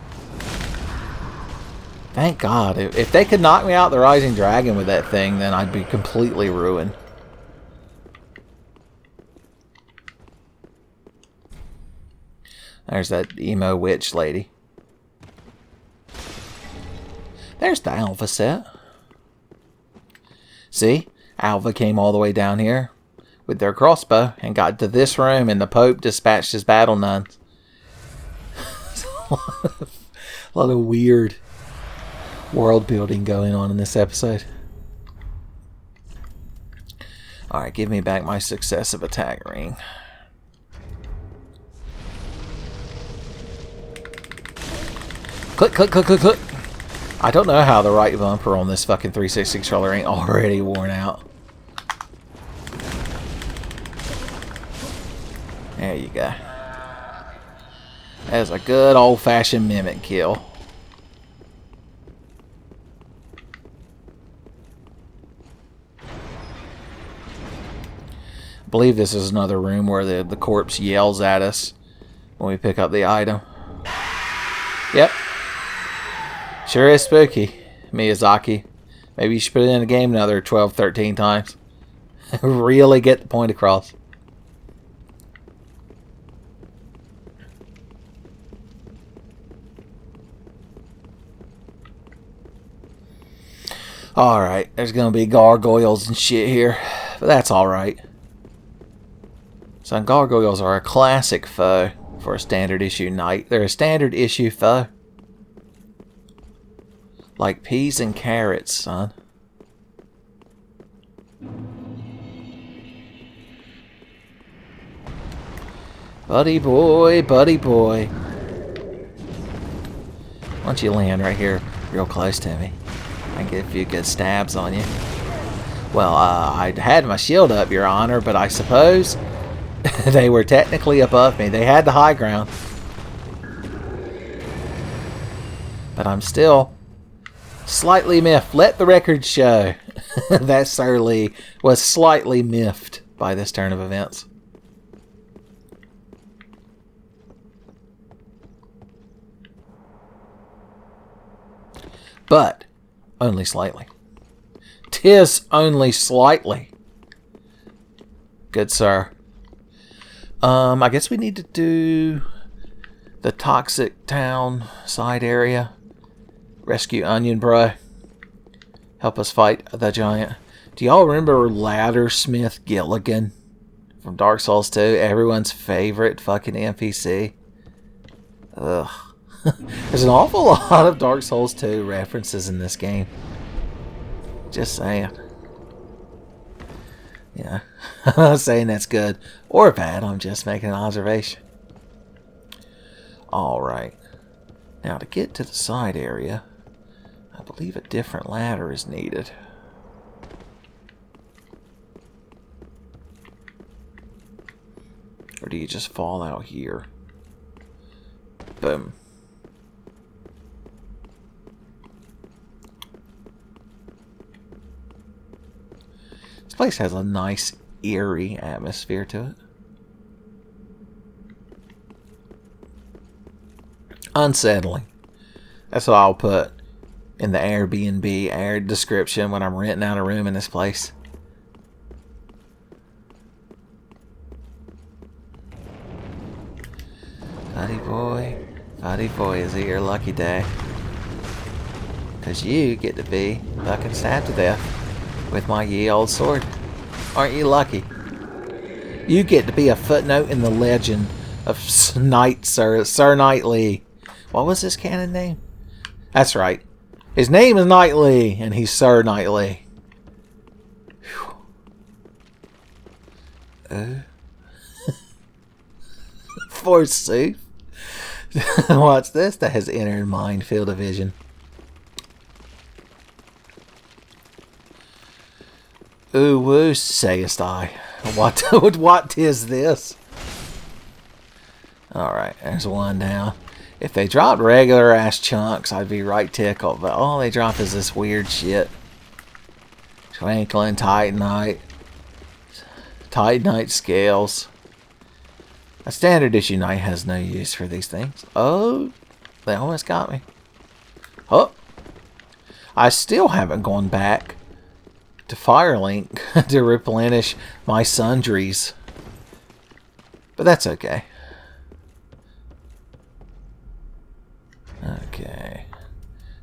Thank God. If they could knock me out the Rising Dragon with that thing, then I'd be completely ruined. There's that emo witch lady. There's the Alpha set. See? Alpha came all the way down here with their crossbow and got to this room, and the Pope dispatched his battle nuns. A lot of weird world building going on in this episode. Alright, give me back my successive attack ring. Click, click, click, click, click. I don't know how the right bumper on this fucking 360 controller ain't already worn out. There you go. That's a good old-fashioned mimic kill. I believe this is another room where the corpse yells at us when we pick up the item. Yep. Sure is spooky, Miyazaki. Maybe you should put it in the game another 12, 13 times. Really get the point across. Alright, there's gonna be gargoyles and shit here, but that's alright. So gargoyles are a classic foe for a standard issue knight. They're a standard issue foe. Like peas and carrots, son. Buddy boy, buddy boy. Why don't you land right here real close to me? I can get a few good stabs on you. Well, I had my shield up, Your Honor, but I suppose they were technically above me. They had the high ground. But I'm still slightly miffed. Let the record show that Sir Lee was slightly miffed by this turn of events. But only slightly. 'Tis only slightly. Good sir. I guess we need to do the Toxic Town side area. Rescue Onion Bro. Help us fight the giant. Do y'all remember Laddersmith Gilligan from Dark Souls 2? Everyone's favorite fucking NPC. Ugh. There's an awful lot of Dark Souls 2 references in this game. Just saying. Yeah. I'm not saying that's good or bad. I'm just making an observation. Alright. Now to get to the side area, I believe a different ladder is needed. Or do you just fall out here? Boom. This place has a nice, eerie atmosphere to it. Unsettling. That's what I'll put in the Airbnb air description when I'm renting out a room in this place. Buddy boy, is it your lucky day? 'Cause you get to be fucking stabbed to death with my ye old sword. Aren't you lucky? You get to be a footnote in the legend of Sir Knightley. What was his canon name? That's right. His name is Knightley, and he's Sir Knightley. Forsooth. Watch this. That has entered minefield of vision. Ooh woo, sayest I. What is this? Alright, there's one down. If they dropped regular ass chunks, I'd be right tickled. But all they drop is this weird shit. Twinkling Titanite. Titanite scales. A standard issue knight has no use for these things. Oh, they almost got me. Oh, I still haven't gone back to Firelink to replenish my sundries. But that's okay. Okay.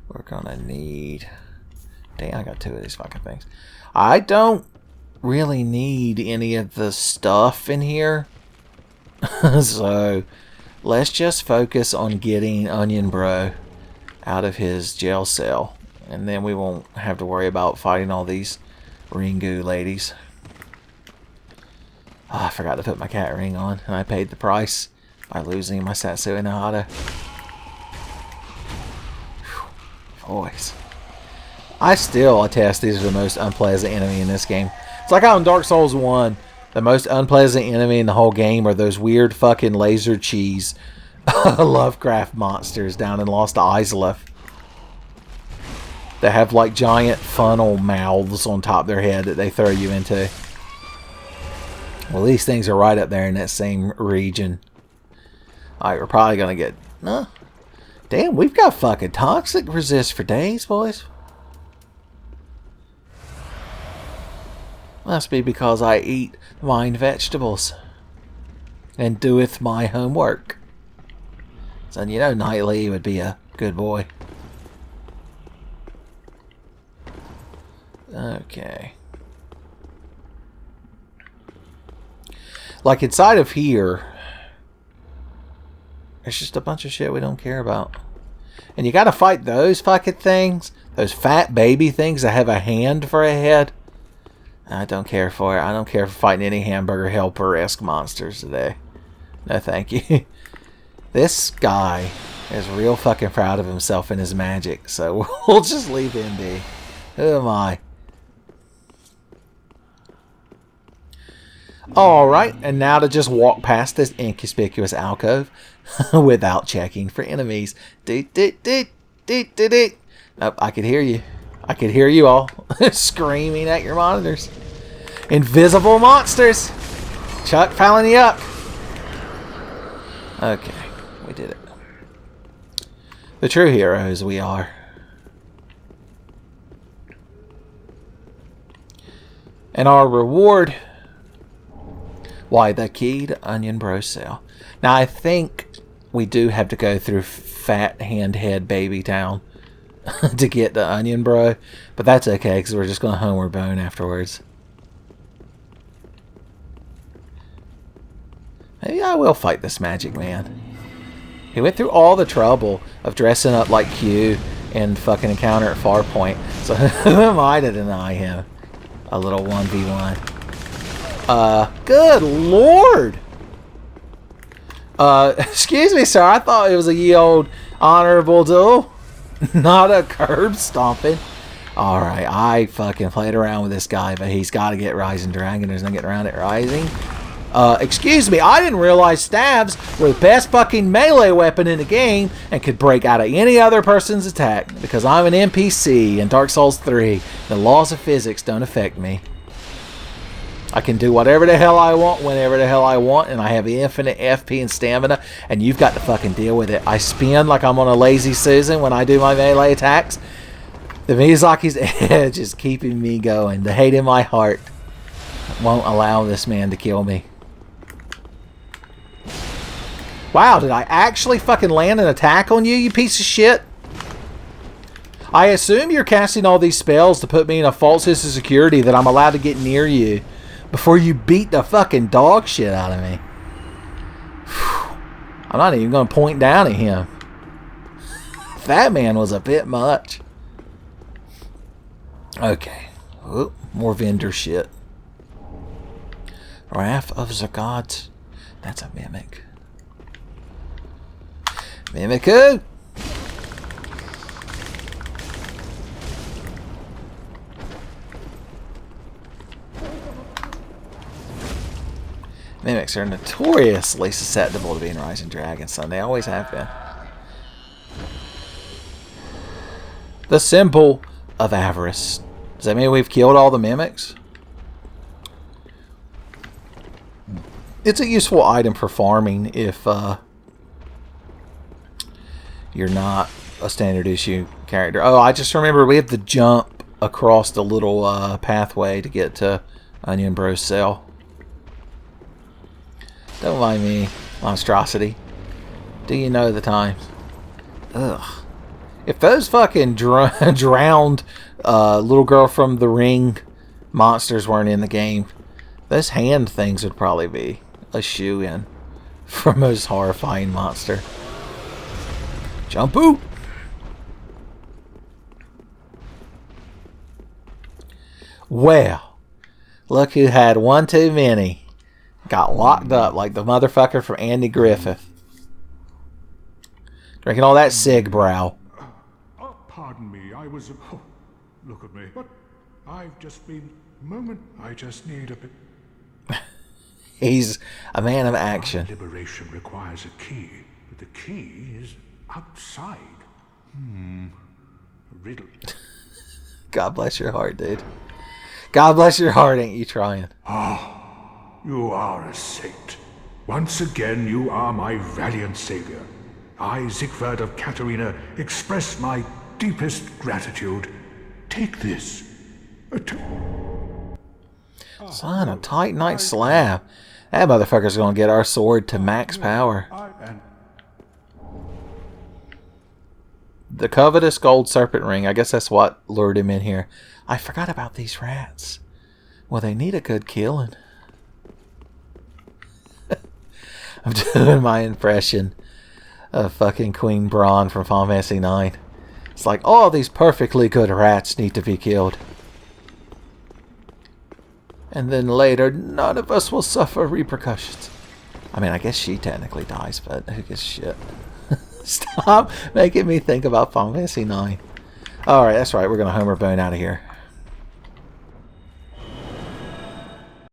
We're gonna need... Dang, I got 2 of these fucking things. I don't really need any of the stuff in here. So, let's just focus on getting Onion Bro out of his jail cell. And then we won't have to worry about fighting all these Ringu ladies. Oh, I forgot to put my cat ring on, and I paid the price by losing my Satsui no Hada. Boys. I still attest these are the most unpleasant enemy in this game. It's like how in Dark Souls 1, the most unpleasant enemy in the whole game are those weird fucking laser cheese Lovecraft monsters down in Lost Isla. They have like giant funnel mouths on top of their head that they throw you into. Well, these things are right up there in that same region. Alright, we're probably gonna get... Damn, we've got fucking toxic resist for days, boys. Must be because I eat mine vegetables and doeth my homework. So, you know, Knightley would be a good boy. Okay. Like inside of here, there's just a bunch of shit we don't care about. And you gotta fight those fucking things. Those fat baby things that have a hand for a head. I don't care for it. I don't care for fighting any hamburger helper-esque monsters today. No thank you. This guy is real fucking proud of himself and his magic. So we'll just leave him be. Who am I? Alright, and now to just walk past this inconspicuous alcove without checking for enemies. Nope, I could hear you. I could hear you all screaming at your monitors. Invisible monsters! Chuck piling you up. Okay, we did it. The true heroes we are. And our reward... Why, the key to Onion Bro Cell. Now, I think we do have to go through Fat Handhead Baby Town to get the Onion Bro. But that's okay, because we're just going to Homeward Bone afterwards. Maybe I will fight this magic man. He went through all the trouble of dressing up like Q and fucking Encounter at Farpoint. So who am I to deny him a little 1v1? Good lord! Excuse me, sir. I thought it was a ye old honorable duel. Not a curb stomping. Alright, I fucking played around with this guy, but he's got to get Rising Dragon. There's no getting around it. Rising. Excuse me, I didn't realize stabs were the best fucking melee weapon in the game and could break out of any other person's attack because I'm an NPC in Dark Souls 3. The laws of physics don't affect me. I can do whatever the hell I want, whenever the hell I want, and I have infinite FP and stamina, and you've got to fucking deal with it. I spin like I'm on a lazy Susan when I do my melee attacks. The Miyazaki's edge is keeping me going. The hate in my heart won't allow this man to kill me. Wow, did I actually fucking land an attack on you, you piece of shit? I assume you're casting all these spells to put me in a false sense of security that I'm allowed to get near you before you beat the fucking dog shit out of me. I'm not even going to point down at him. That man was a bit much. Okay. Oop, more vendor shit. Wrath of the Gods. That's a mimic. Mimiku! Mimics are notoriously susceptible to being Rising Dragons, so they always have been. The symbol of avarice. Does that mean we've killed all the mimics? It's a useful item for farming if you're not a standard issue character. Oh, I just remember we have to jump across the little pathway to get to Onion Bro's cell. Don't mind me, monstrosity. Do you know the times? Ugh. If those fucking drowned little girl from the ring monsters weren't in the game, those hand things would probably be a shoe-in for most horrifying monster. Jump oop! Well, look who had one too many. Got locked up like the motherfucker from Andy Griffith. Drinking all that Sig Brow. Pardon me, I was... Oh, look at me. But I've just been... Moment, I just need a bit... He's a man of action. Liberation requires a key, but the key is outside. Riddle. God bless your heart, dude. God bless your heart, ain't you trying? You are a saint. Once again, you are my valiant savior. I, Siegfried of Katarina, express my deepest gratitude. Take this. Son, a Titanite slab. That motherfucker's gonna get our sword to max power. The covetous gold serpent ring. I guess that's what lured him in here. I forgot about these rats. Well, they need a good killing. I'm doing my impression of fucking Queen Braun from Final Fantasy IX. It's like, all these perfectly good rats need to be killed. And then later, none of us will suffer repercussions. I mean, I guess she technically dies, but who gives a shit? Stop making me think about Final Fantasy IX. Alright, that's right. We're going to Homer Bone out of here.